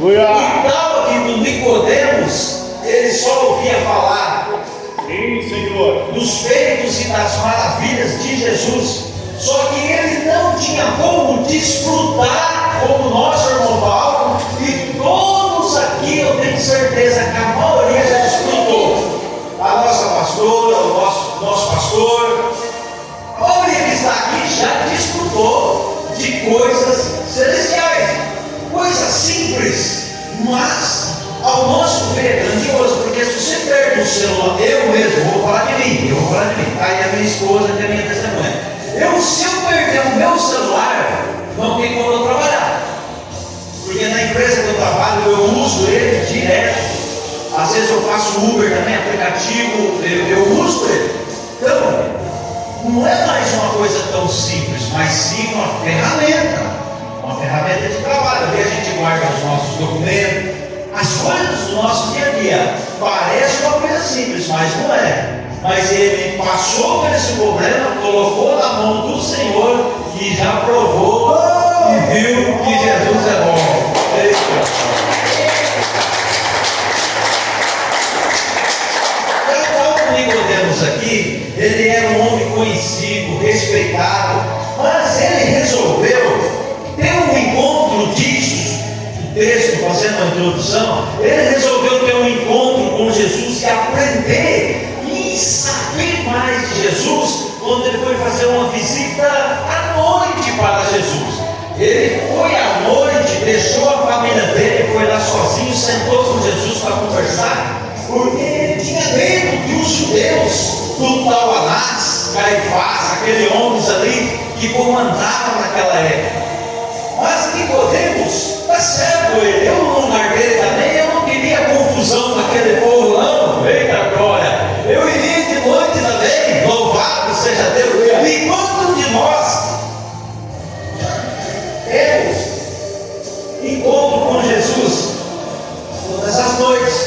E tal que do Nicodemos, ele só ouvia falar Sim, Senhor. dos feitos e das maravilhas de Jesus, só que ele não tinha como desfrutar como nós, irmão Paulo, e todos aqui eu tenho certeza que a maioria já desfrutou. A nossa pastora, o nosso pastor, a maioria que está aqui já desfrutou de coisas celestiais, coisas simples, mas ao nosso ver é grandioso, porque se você perde o celular, eu mesmo vou falar de mim, tá? E a minha esposa que é a minha testemunha. Se eu perder o meu celular, não tem como eu trabalhar, porque na empresa que eu trabalho eu uso ele direto. Às vezes eu faço Uber também, aplicativo, eu uso ele. Então, não é mais uma coisa tão simples, mas sim uma ferramenta de trabalho. Ali a gente guarda os nossos documentos, as coisas do nosso dia a dia. Parece uma coisa simples, mas não é. Mas ele passou por esse problema, colocou na mão do Senhor e já provou e viu que Jesus é bom. Então, Nicodemos aqui, ele era um homem conhecido, respeitado, mas ele resolveu ter um encontro disso. O texto, fazendo uma introdução, ele resolveu ter um encontro com Jesus e aprender e saber mais de Jesus, quando ele foi fazer uma visita à noite para Jesus. Ele foi à noite, deixou a família dele, foi lá sozinho, sentou com Jesus para conversar, porque ele tinha medo que os judeus, do tal Anás, Caifás, aqueles homens ali que comandavam naquela época. Mas Nicodemos, está certo, eu no lugar dele também, eu não queria confusão naquele povo não. Eita glória, eu iria de noite também, louvado seja Deus. E quantos de nós temos encontro com Jesus todas as noites?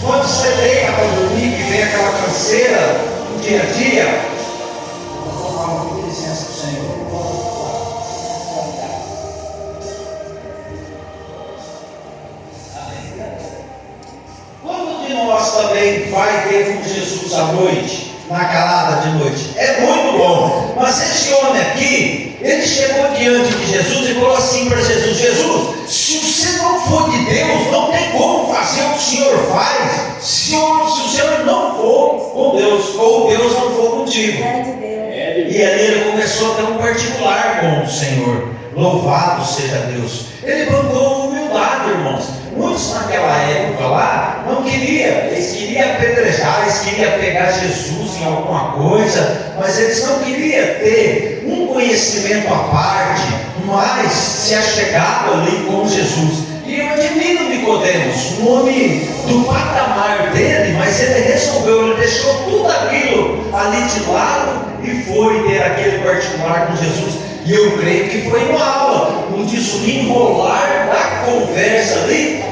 Quando você deita para dormir, que vem aquela canseira do dia a dia, com licença do Senhor. Quando de nós também vai ter com Jesus à noite, na calada de noite? É muito bom. Mas esse homem aqui, ele chegou diante de Jesus e falou assim para Jesus: Jesus, se você não for de Deus, não tem como fazer o que o Senhor faz, se o Senhor não for com Deus, ou Deus não for contigo. E ali ele começou a ter um particular com o Senhor. Louvado seja Deus. Ele bancou humildade, irmãos. Muitos naquela época lá não queriam, eles queriam apedrejar, eles queriam pegar Jesus em alguma coisa, mas eles não queriam ter um conhecimento à parte, mas se achegado ali com Jesus. E eu admiro Nicodemos, um homem do patamar dele, mas ele resolveu, ele deixou tudo aquilo ali de lado e foi ter aquele particular com Jesus. E eu creio que foi uma aula, um desenrolar da conversa ali.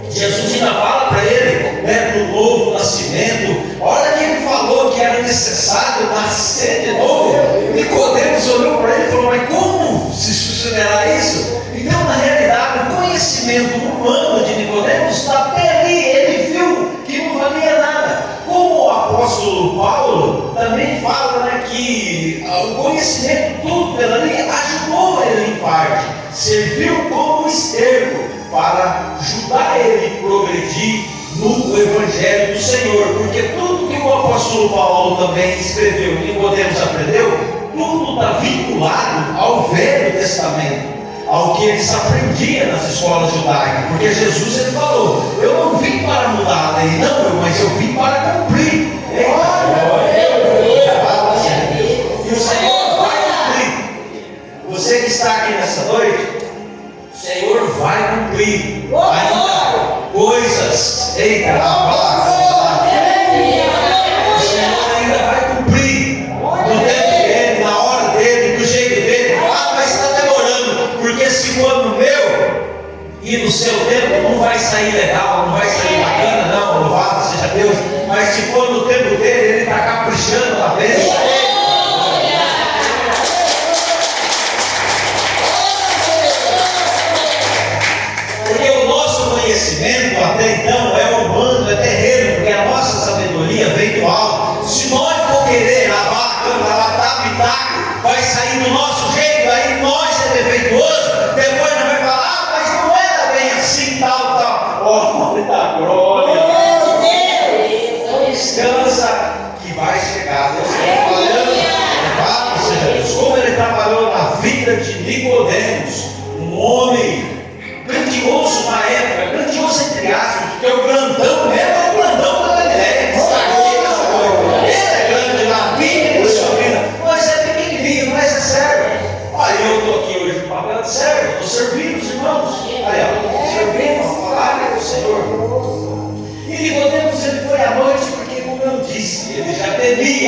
Jesus ainda fala para ele, do novo nascimento. Olha que ele falou que era necessário nascer de novo. Nicodemos olhou para ele e falou: mas como se sucederá isso? Então, na realidade, o conhecimento humano de Nicodemos até ali ele viu que não valia nada. Como o apóstolo Paulo também fala, que o conhecimento tudo pela ali ajudou ele em parte, serviu como esterco para ajudar ele a progredir no Evangelho do Senhor, porque tudo que o apóstolo Paulo também escreveu, que Nicodemos aprendeu, tudo está vinculado ao Velho Testamento, ao que eles aprendiam nas escolas judaicas, porque Jesus ele falou: eu não vim para mudar a lei, não, mas eu vim para cumprir. E o Senhor vai cumprir. Você que está aqui nessa noite, o Senhor vai cumprir ainda coisas. Eita, o Senhor ainda vai cumprir no tempo dele, na hora dele, do jeito dele. Mas está demorando, porque se for no meu e no seu tempo, não vai sair legal, não vai sair bacana, não. Louvado seja Deus. Mas se for no tempo dele, ele está caprichando na bênção dele. Porque o nosso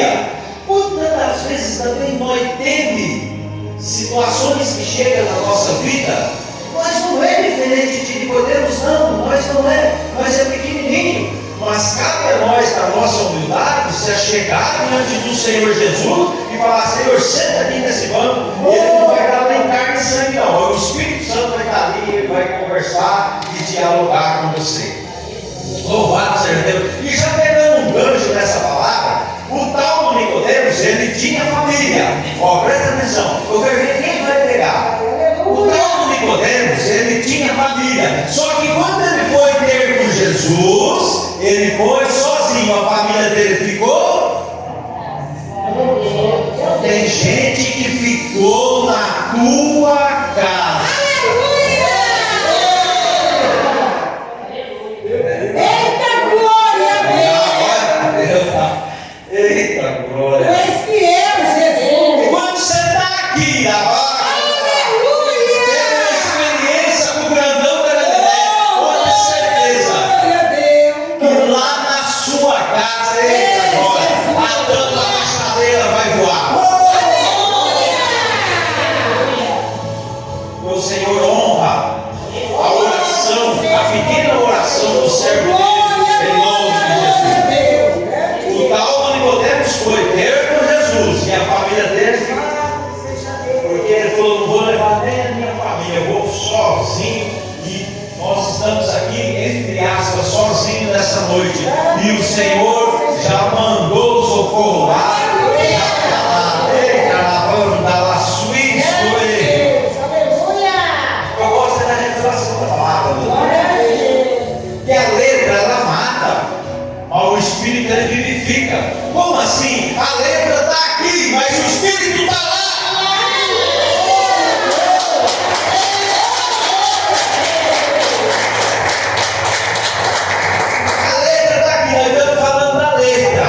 família. Quantas das vezes também nós temos situações que chegam na nossa vida, nós não é diferente de Nicodemos, não, nós é pequenininho, mas cabe a nós, na nossa humildade, se achegar diante do Senhor Jesus e falar: Senhor, senta aqui nesse banco. Ele não vai dar nem carne e sangue, não. O Espírito Santo vai estar ali, ele vai conversar e dialogar com você. Louvado seja Deus. E já pegando um gancho nessa palavra, o tal do Nicodemos, ele tinha família. Ó, presta atenção, eu quero ver quem vai pegar. O tal do Nicodemos, ele tinha família. Só que quando ele foi ter com Jesus, ele foi sozinho, a família dele ficou. Tem gente que ficou na tua casa. Eita glória! Tu és fiel, Jesus. Quando você está aqui, Aleluia! tendo uma experiência com o grandão da Galileia, pode ter certeza Glória a Deus. que lá na sua casa, eita glória, a tampa da chaleira vai voar. O Senhor honra a oração, a pequena oração do servo dele, em nome de Jesus. O tal do Nicodemos foi ter com Jesus e a família dele, porque ele falou: não vou levar nem a minha família, eu vou sozinho. E nós estamos aqui, entre aspas, sozinhos nessa noite. E o Senhor já mandou o socorro lá. Eu gosto da revelação da palavra. Que a letra ela mata, mas o Espírito ele vivifica. Como assim? A letra está aqui, mas o Espírito está lá. A letra está aqui, nós estamos falando da letra.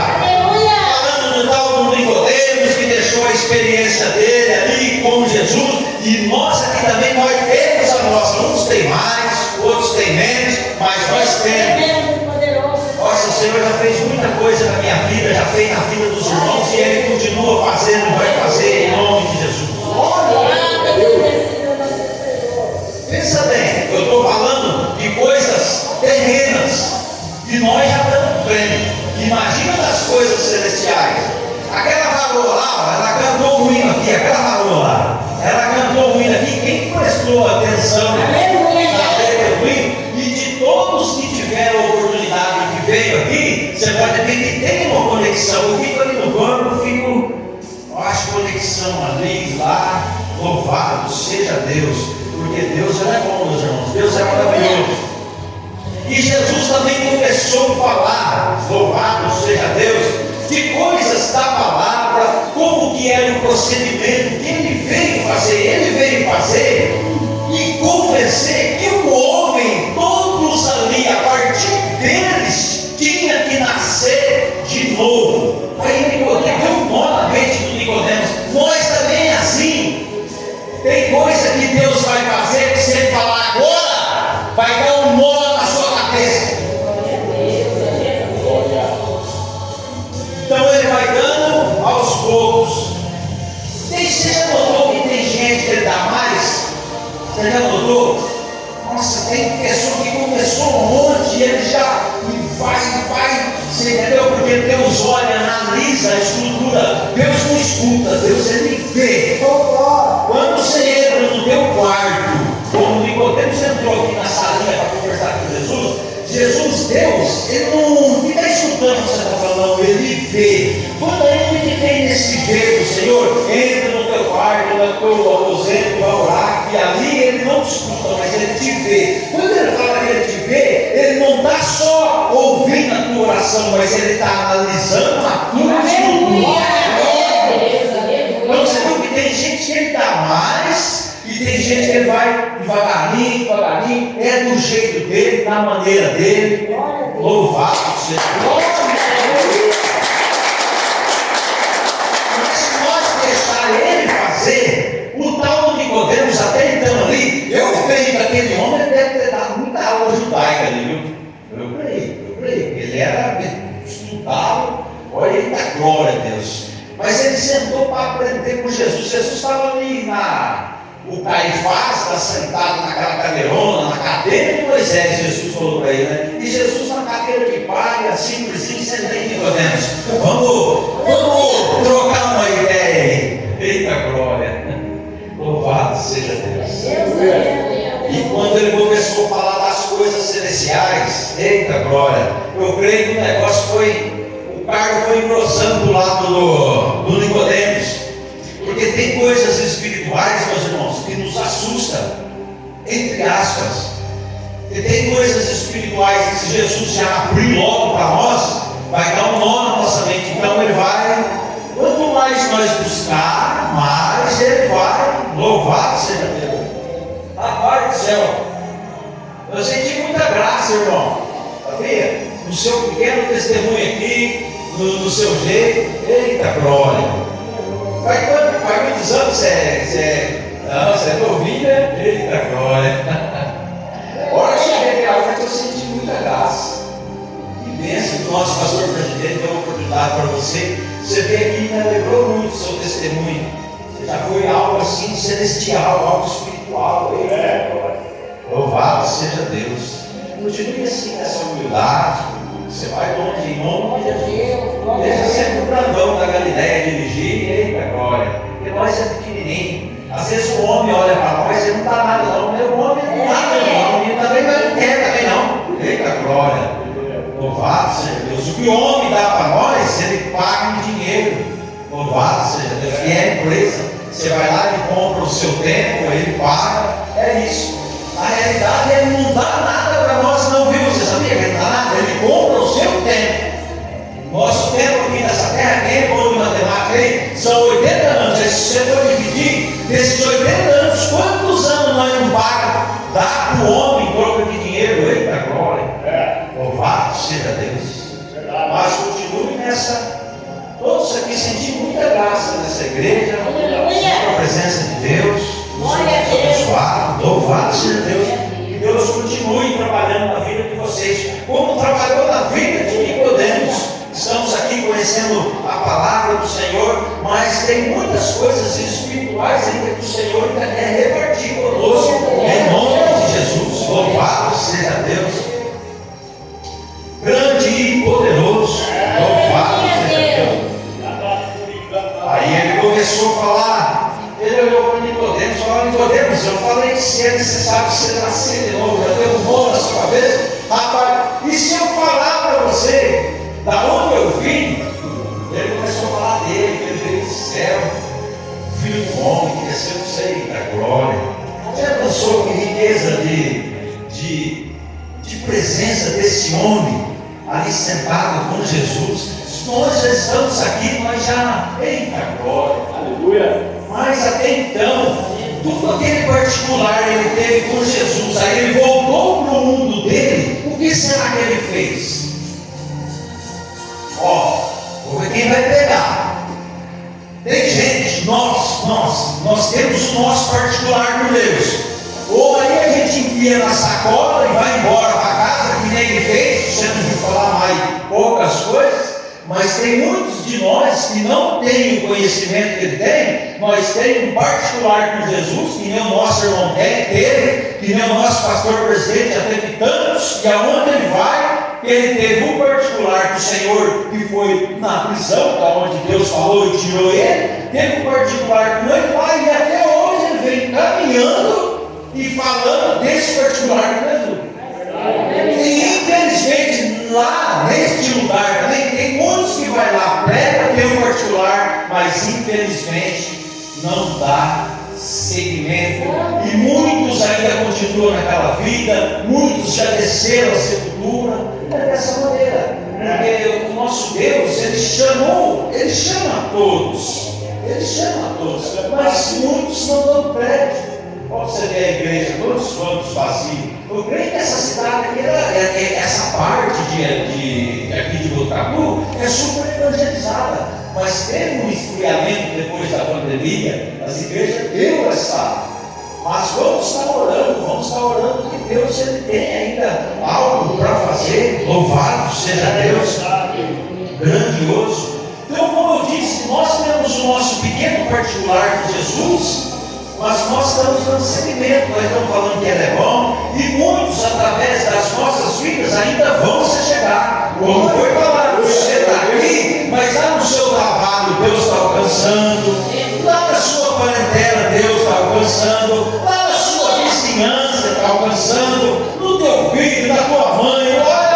Falando do tal do Nicodemos que deixou a experiência dele ali com Jesus. E nós aqui também, nós temos a nossa. Uns têm mais, outros têm menos, mas nós temos. Nossa, o Senhor já fez muita coisa na minha vida, já fez na vida dos irmãos e Ele continua fazendo, vai fazer em nome de Jesus. Pensa bem, eu estou falando de coisas terrenas e nós já estamos vendo. Imagina das coisas celestiais. Aquela varoa lá, ela cantou um hino aqui, aquela varoa lá, ela cantou um hino aqui. Quem prestou atenção na letra do hino? E de todos que tiveram a oportunidade que veio aqui, você pode ver que tem uma conexão. Eu fico ali no banco, eu acho conexão ali, lá. Louvado seja Deus, porque Deus é bom, meus irmãos, Deus é maravilhoso. E Jesus também começou a falar, louvado seja Deus, de coisas da palavra, como que era o procedimento que ele veio fazer. Ele veio fazer e convencer que o homem, todos ali, a partir deles, tinha que nascer de novo. Aí Nicodemos deu um nó na mente do Nicodemos. Nós também é assim. Tem coisa que Deus vai fazer que se ele falar agora, vai dar um nó na sua cabeça. Então ele vai dando aos poucos. Você já notou que tem gente que ele dá mais? Você já notou? Nossa, tem pessoa que começou um monte e ele já vai. Você entendeu? Porque Deus olha, analisa a estrutura. Deus não escuta, Deus ele vê. Quando você entra no teu quarto, como Nicodemos entrou aqui na salinha para conversar com Jesus, Deus, ele não fica escutando o que você está falando, ele vê. Quando a gente tem esse ver do Senhor, entra no teu quarto, no teu aposento, vai orar, e ali ele não te escuta, mas ele te vê. Quando ele fala que ele te vê, ele não está só ouvindo a tua oração, mas ele está analisando a tua estrutura. Então você viu que tem gente que ele dá mais, e tem gente que ele vai devagarinho, é do jeito dele, da maneira dele. Louvado seja Deus. Mas se nós deixar ele fazer, o tal do Nicodemos até então ali, eu creio que aquele homem deve ter dado muita aula judaica ali, viu? Eu creio. Ele era estudado, olha, eita glória a Deus. cadeira de Moisés, Jesus falou para ele, né? E Jesus na cadeira de pai, assim, senta aí, Nicodemos. Vamos trocar uma ideia aí. Eita glória! Louvado seja Deus. E quando ele começou a falar das coisas celestiais, eita glória, eu creio que o negócio o cargo foi engrossando do lado do Nicodemos, porque tem coisas espirituais, meus irmãos, que nos assustam, entre aspas, e tem coisas espirituais que se Jesus já abriu logo para nós, vai dar um nó na nossa mente. Então ele vai, quanto mais nós buscar, mais ele vai. Louvado seja Deus. Rapaz do céu, eu senti muita graça, irmão, sabia? No seu pequeno testemunho aqui, no seu jeito. Eita glória. Faz muitos anos você é novinho, né? Eita glória. Olha, cheguei aqui, eu senti muita graça. Que bênção que o nosso pastor presidente deu a oportunidade para você. Você veio aqui e me alegrou muito o seu testemunho. Você já foi algo assim celestial, algo espiritual. Louvado seja Deus. Continue assim nessa humildade. Você vai longe em nome de Jesus. Deixa sempre o grandão da Galileia dirigir. Eita glória. Porque nós é pequenininho. Às vezes o homem olha para nós e não dá nada não. O homem não dá nada não. E também não quer também não. Eita glória. Louvado seja Deus. O que o homem dá para nós, ele paga em dinheiro. Louvado seja Deus. E é empresa. Você vai lá e compra o seu tempo, ele paga. É isso. Na realidade ele não dá nada para nós não, viu? Você sabia que ele não dá nada? Ele compra o seu tempo. Nosso tempo aqui nessa terra, quem é bom de matemática aí, são 80 anos. Se você for dividir, desses 80 anos, quantos anos nós não pagamos? Dá para o homem em troca de dinheiro. Eita glória. Louvado seja Deus. Mas continue nessa. Todos aqui senti muita graça nessa igreja, na presença de Deus, nos abençoados. Louvado seja Deus. Que Deus continue trabalhando na vida de vocês, como trabalhou na vida de Nicodemos. Estamos aqui conhecendo a palavra do Senhor, mas tem muitas coisas espirituais ainda que o Senhor ainda quer repartir conosco, em nome de Jesus. Louvado seja Deus. Grande e poderoso. Louvado seja Deus. Aí ele começou a falar, ele olhou para Nicodemos e falou: Nicodemos, eu falei que se é necessário você nascer de novo, já deu um bom na sua cabeça? Rapaz, e se eu falar para você da onde eu vim? Ele começou a falar dele, que ele veio do céu, filho do homem, que desceu do céu da glória. Já pensou que riqueza de presença desse homem ali sentado com Jesus? Nós já estamos aqui, nós já, eita glória, aleluia. Mas até então, tudo aquele particular ele teve com Jesus. Aí ele voltou para o mundo dele. O que será que ele fez? Vou ver quem vai pegar. Tem gente, nós temos o nosso particular com Deus. Ou aí a gente enfia na sacola e vai embora para casa, que nem ele fez. Você não viu falar mais poucas coisas. Mas tem muitos de nós que não têm o conhecimento que ele tem. Nós temos um particular com Jesus, que nem o nosso irmão teve, que nem o nosso pastor presidente já teve tantos, e aonde ele vai, ele teve um particular com o Senhor, que foi na prisão, da onde Deus falou e tirou ele, teve um particular com ele lá, e até hoje ele vem caminhando e falando desse particular com Jesus. E infelizmente lá neste lugar também tem muitos que vai lá, prega, tem um particular, mas infelizmente não dá seguimento. E muitos ainda continuam naquela vida, muitos já desceram a sepultura. É dessa maneira, porque o nosso Deus, ele chama a todos, mas muitos não dão crédito. Pode você ver a igreja, todos os bancos vazios. Eu creio que essa cidade aqui, essa parte aqui de Botafogo é super evangelizada, mas teve um esfriamento depois da pandemia. As igrejas deu essa. Mas vamos estar orando que Deus ele tem ainda algo para fazer. Louvado seja Deus, grandioso. Então, como eu disse, nós temos o nosso pequeno particular de Jesus. mas nós estamos dando seguimento, nós estamos falando que ele é bom, e muitos, através das nossas vidas, ainda vão se chegar. Como foi falado, você está aqui, mas lá no seu trabalho Deus está alcançando, lá na sua parentela Deus está alcançando, lá na sua vizinhança está alcançando, no teu filho, na tua mãe, olha,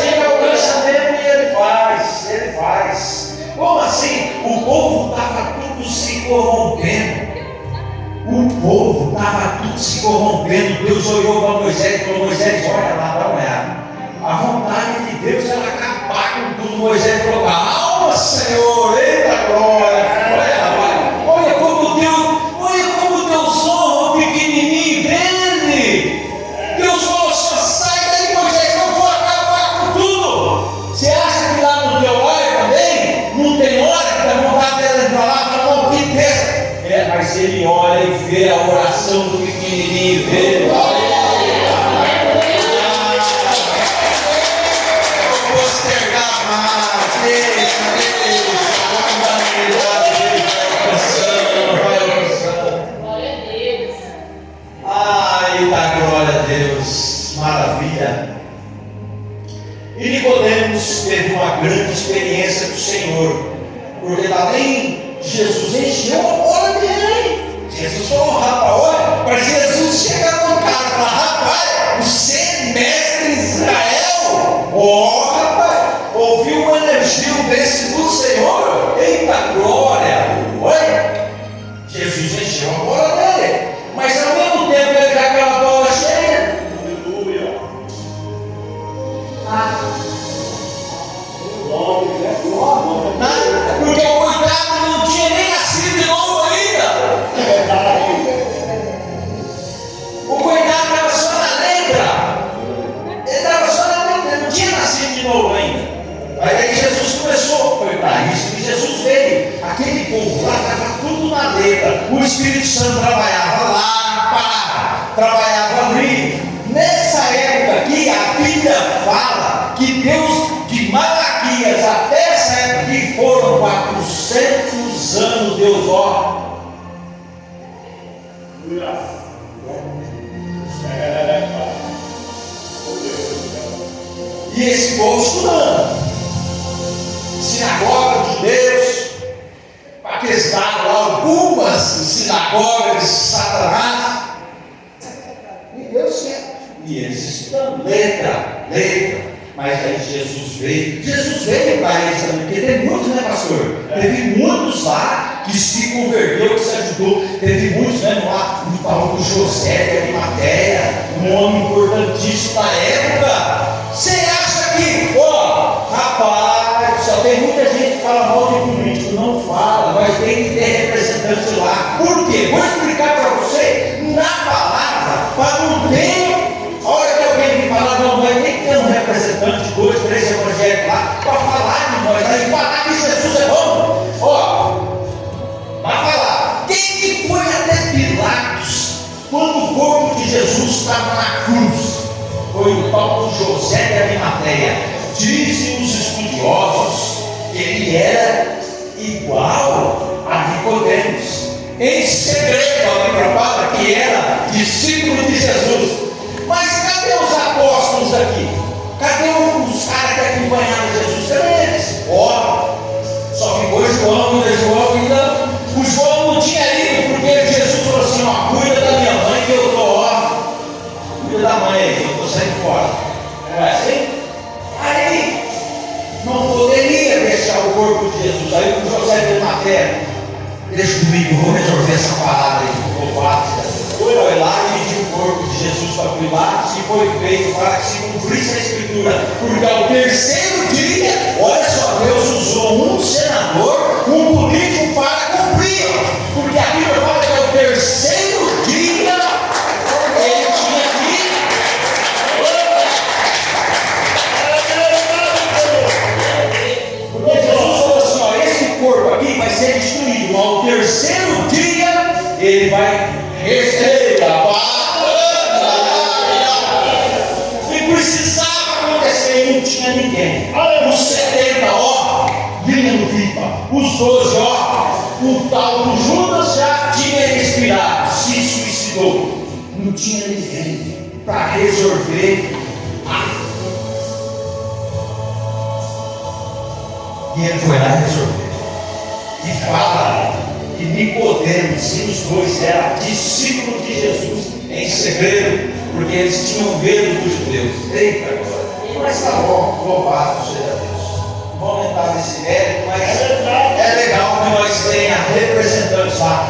ele alcança mesmo e ele faz. Como assim? O povo estava tudo se corrompendo. Deus olhou para Moisés e falou: Moisés, olha lá, dá uma olhada. A vontade de Deus era acabar com tudo. Moisés falou: calma, Senhor, eita glória. Olha como Deus honra o pequenininho dele. Deus falou: só sai daí, Moisés, que eu vou acabar com tudo. Você acha que lá no teu lar também não tem hora que a vontade dela de falar, não, que dessa? Mas ele olha e vê a oração do pequenininho dele. E Nicodemos teve uma grande experiência do Senhor, porque além de Jesus encheu a bola dele. Jesus falou: rapaz, olha, para Jesus chegar no cara e falar: rapaz, você é mestre em Israel, rapaz, ouviu um elogio desse do Senhor, eita glória, olha, Jesus encheu a bola dele, mas ao mesmo tempo ele com aquela bola cheia. Porque o coitado não tinha nem nascido de novo ainda. O coitado estava só na letra. Ele estava só na letra, ele não tinha nascido de novo ainda. Mas aí Jesus começou a cortar isso, e Jesus veio. Aquele povo lá estava tudo na letra. O Espírito Santo trabalhava lá, trabalhava ali. Nessa época aqui, a Bíblia fala que Deus, de Malaquias até essa época aqui, foram 400 anos, Deus, e esse povo estudando, sinagoga de Deus, para testar lá algumas sinagogas de Satanás, e deu certo. E eles estudando letra, mas aí Jesus veio para eles também, porque teve muitos, né, pastor? Teve muitos lá que se converteu, que se ajudou, teve muitos, né, lá, o José de Arimateia, um homem importantíssimo da época. Você acha que, rapaz, só tem muita gente que fala mal de político, não fala, mas tem que ter representante lá. Por quê? Vou explicar para você na palavra, para não ter. A hora que alguém me falar: não, vai ter que ter um representante, 2, 3 evangélicos lá, para falar de nós, aí falar que Jesus é bom. Vai falar. Quem que foi até Pilatos quando o corpo de Jesus estava na cruz? Foi o tal José de Arimateia. Dizem os estudiosos que ele era igual a Nicodemos. Em segredo, a Bíblia fala que era discípulo de Jesus. Mas cadê os apóstolos aqui? Cadê os caras que acompanharam Jesus? Cadê eles? Só ficou João, ainda. O João não tinha ido, porque Jesus falou assim: cuida da minha mãe, que eu estou, cuida da mãe aí, que eu estou saindo fora. Não é assim? Aí não poderia deixar o corpo de Jesus. Aí o José de Arimateia: deixa comigo, vou resolver essa parada aí, vou falar. Foi lá e pediu o corpo de Jesus para Pilatos, e foi feito para que se cumprisse a Escritura, porque ao terceiro dia, olha só, Deus usou um senador, um político para cumprir, porque a Bíblia fala que ao terceiro dia ele tinha que. Porque Jesus falou assim: esse corpo aqui vai ser destruído, mas ao terceiro dia ele vai. E precisava acontecer, e não tinha ninguém. Os 70, vinha no Vipa. Os 12, O tal do Judas já tinha expirado, se suicidou. Não tinha ninguém para resolver. E ele foi lá resolver. E fala que Nicodemos e os dois eram discípulos de Jesus em segredo, porque eles tinham medo dos judeus. Eita glória! Mas está bom, louvado seja Deus. Vamos entrar nesse mérito, mas é legal que nós tenha representantes lá.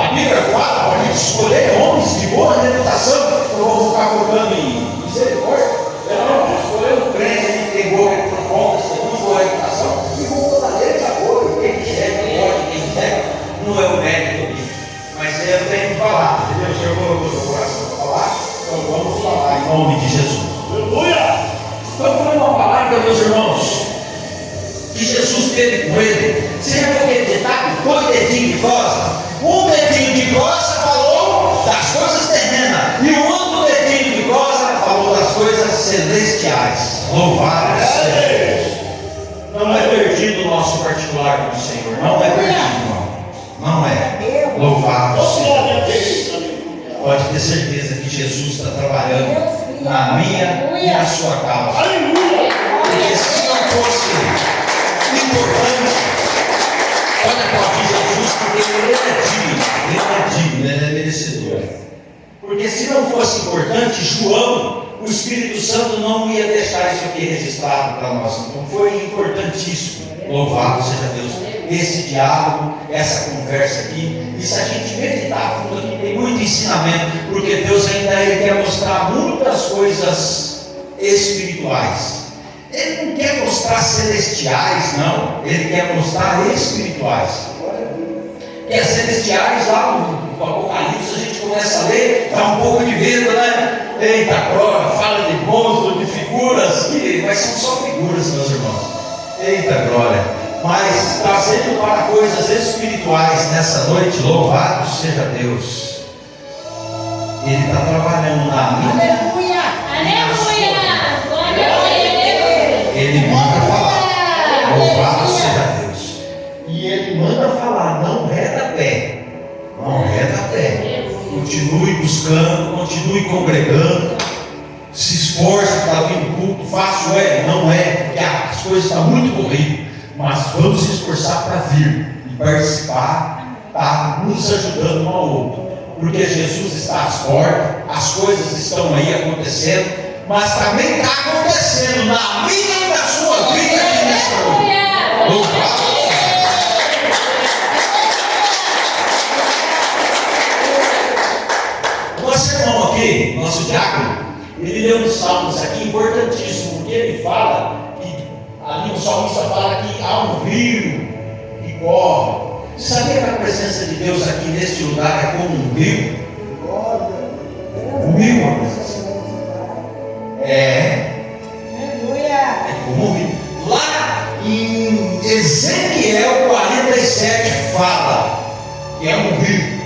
A Bíblia fala para a gente escolher homens de boa reputação. Eu vou ficar colocando em misericórdia. Não, escolher um crente que tem boa reputação, e vou botar deles apoio. Quem quiser, quem pode, quem quiser, não é o mérito bíblico. Mas eu tenho que falar, entendeu? Se eu vou no meu coração para falar, então vamos falar em nome de Jesus. Aleluia! Então foi uma palavra, meus irmãos, que Jesus teve com ele. Você já viu aquele ditado? 2 dedinhos de costa. Um dedinho de costa falou das coisas terrenas, e o outro dedinho de costa falou das coisas celestiais. Louvado seja Deus. Não é perdido o nosso particular com o Senhor. Não é perdido, irmão. Não é. Louvado seja Deus. Pode ter certeza que Jesus está trabalhando na minha e na sua causa. Porque se não fosse importante, olha para Jesus, porque ele é digno, ele é merecedor. Porque se não fosse importante, João, o Espírito Santo não ia deixar isso aqui registrado para nós. Então foi importantíssimo. Louvado seja Deus. Esse diálogo, essa conversa aqui. E se a gente meditar fundo aqui, tem muito ensinamento. Porque Deus ainda quer mostrar muitas coisas espirituais. Ele não quer mostrar celestiais, não. Ele quer mostrar espirituais. Que as celestiais, lá no Apocalipse, a gente começa a ler, dá um pouco de medo, né? Eita, glória, fala de monstros, de figuras, mas são só figuras, meus irmãos. Eita, glória. Mas trazendo para coisas espirituais nessa noite, louvado seja Deus. Ele está trabalhando na minha. Aleluia! Aleluia! Glória a Deus! Ele manda falar. Louvado seja Deus. E ele manda falar, não reda pé. Não reda pé. Continue buscando, continue congregando. Se esforce para vir no culto. Fácil é? Não é, porque as coisas estão muito corridas. Mas vamos se esforçar para vir e participar, tá? Nos ajudando um ao outro. Porque Jesus está às portas, as coisas estão aí acontecendo, mas também está acontecendo na minha e na sua vida aqui nesta noite. Louvado. Nosso irmão aqui, nosso diácono, ele leu uns salmos aqui importantíssimos, porque ele fala que ali o salmista fala que há um rio que corre. Sabia que a presença de Deus aqui neste lugar é como um rio? Um rio, a presença. É como um rio. Lá em Ezequiel 47 fala que é um rio.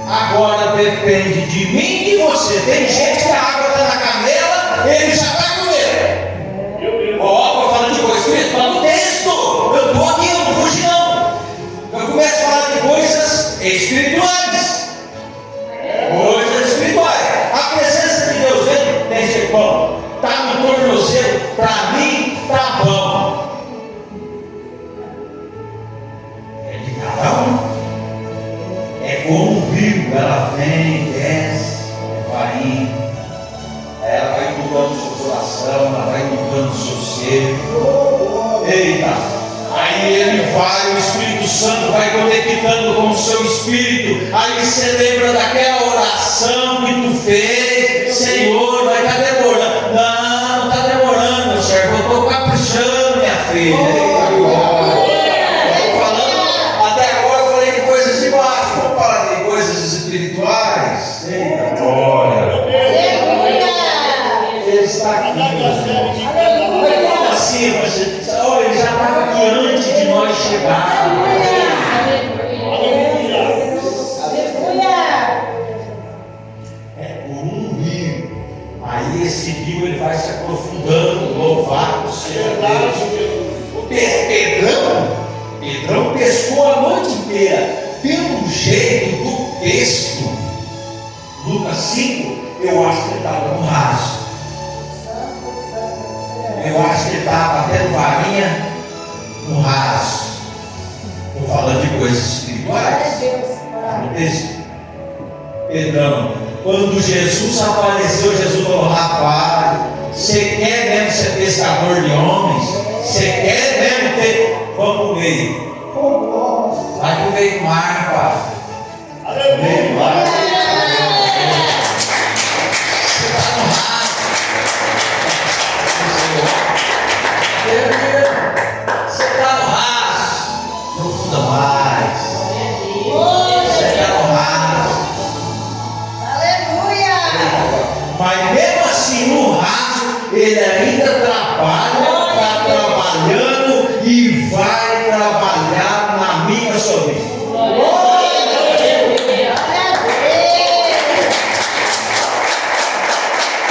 Agora depende de mim e de você. Tem gente que a água está na canela, ele já vai comer. Ó, estou falando de coisa espiritual, está no texto. Eu estou aqui, eu não fugi não. Eu começo a falar de coisas espirituais. Coisas espirituais. A presença de Deus vem, tem ser bom. Está no tornozelo, para mim está bom. É de cada um. É como um rio, ela vem, desce, vai indo. Ela vai mudando o seu coração, ela vai mudando o seu ser. Eita! Aí ele vai, o Espírito Santo vai conectando com o seu espírito. Aí você lembra daquela oração que tu fez. Senhor, vai estar demorando. Não, não está demorando, meu servo. Eu estou caprichando, minha filha. Estou falando, até agora eu falei de coisas de baixo. Vamos falar de coisas espirituais. Eita, glória. Ele está aqui, meus irmãos. Mas como assim? Olha, ele já estava aqui antes de nós chegarmos. É por um rio. Aí esse rio ele vai se aprofundando. Louvado seja Deus. O perdão Pedrão pescou a noite inteira. Pelo jeito do texto, Lucas 5, eu acho que ele estava no raso. Eu acho que ele estava batendo varinha no raso. Estou falando de coisas espirituais. No texto. Pedrão, quando Jesus apareceu, Jesus falou: rapaz, você quer mesmo ser pescador de homens? Você quer mesmo ter? Vamos pro meio. Vai pro meio do mar, pai. Meio do mar. Você está no raso. Você está no raso. Não funda mais. Você está no raso. Mas mesmo assim, no raso, ele ainda trabalha, está trabalhando e vai trabalhar na minha sua vida.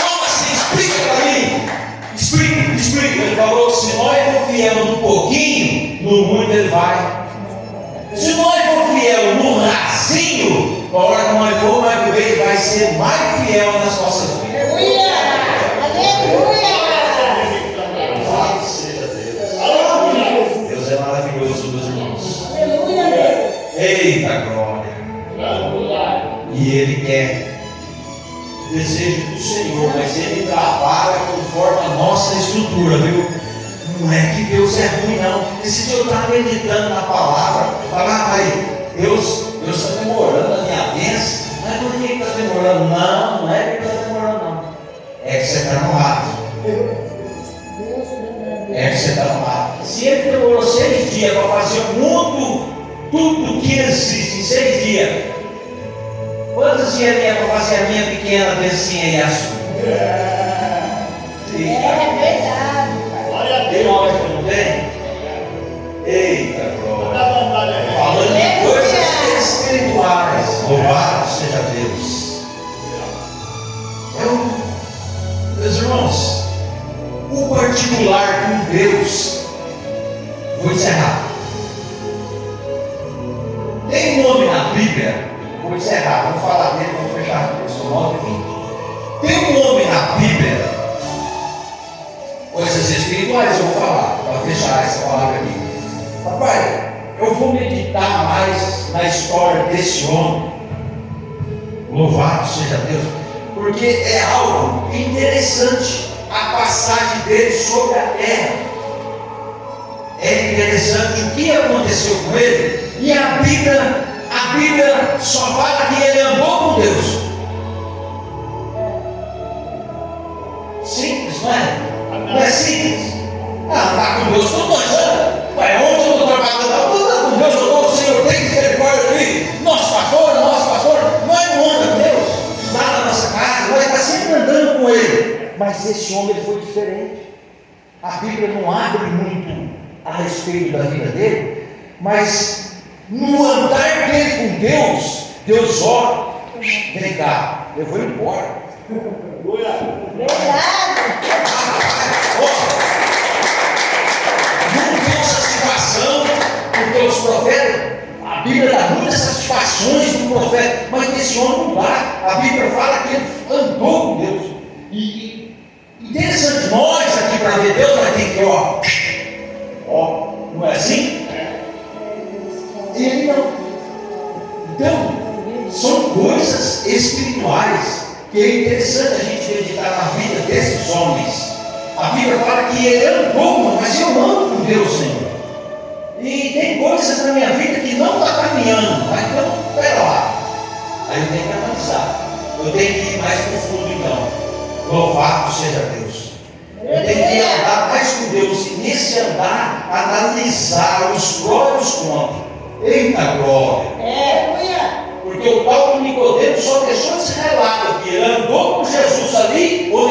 Como assim? Explica para mim. Explica. Ele falou que se nós for fiel no pouquinho, no muito ele vai. Se nós for fiel no rasinho, a hora que nós for mais viver, ele vai ser mais fiel nas nossas vidas. Louvado seja Deus. Deus é maravilhoso, meus irmãos. Eita glória. E Ele quer o desejo do Senhor, mas Ele trabalha conforme a nossa estrutura, viu? Não é que Deus é ruim, não. Esse dia eu estava meditando na palavra, falava aí, Deus está demorando a minha bênção. Mas por que está demorando? Não é que está demorando, não. É que você está no raso. É que você está no raso. Se Ele demorou 6 dias para fazer tudo que existe em 6 dias, quantos dias ele é para fazer a minha pequena dancinha e a sua? Tem hora que não tem? Eita glória. Falando de coisas espirituais. Louvado seja Deus. Meus irmãos, o particular com Deus. Vou encerrar. Tem um nome na Bíblia. Vou encerrar, vou falar dele, vou fechar. São 9h20. Tem um nome na Bíblia. Coisas espirituais eu vou falar, para fechar essa palavra aqui. Papai, eu vou meditar mais na história desse homem. Louvado seja Deus, porque é algo interessante a passagem dele sobre a terra. É interessante o que aconteceu com ele, e a Bíblia só fala que ele andou com Deus. Simples, não é? Não é simples. Andar com Deus, todo nós andamos. Mas onde eu estou trabalhando? Eu estou andando com Deus, eu estou, o Senhor tem misericórdia de mim. Nosso pastor, nós não andamos com Deus. Lá na nossa casa, nós estamos sempre andando com Ele. Mas esse homem ele foi diferente. A Bíblia não abre muito a respeito da vida dele, mas no andar dele com Deus, Deus ora, vem cá, eu vou embora. Não deu satisfação, porque os profetas, a Bíblia dá muitas satisfações do profeta, mas esse homem não dá. A Bíblia fala que ele andou com Deus. E interessante, nós aqui para ver Deus vai ter que ó, não é assim? Ele não. Então, são coisas espirituais que é interessante a gente meditar na vida desses homens. A Bíblia fala que ele andou, mas eu ando com Deus, Senhor. E tem coisas na minha vida que não está caminhando, mas então, pera lá. Aí eu tenho que analisar. Eu tenho que ir mais profundo então. Louvado seja Deus. Eu tenho que andar mais com Deus. E nesse andar, analisar os prós e os contras. Eita glória! Porque o tal do Nicodemo só deixou esse relato aqui. Ele andou com Jesus ali, ou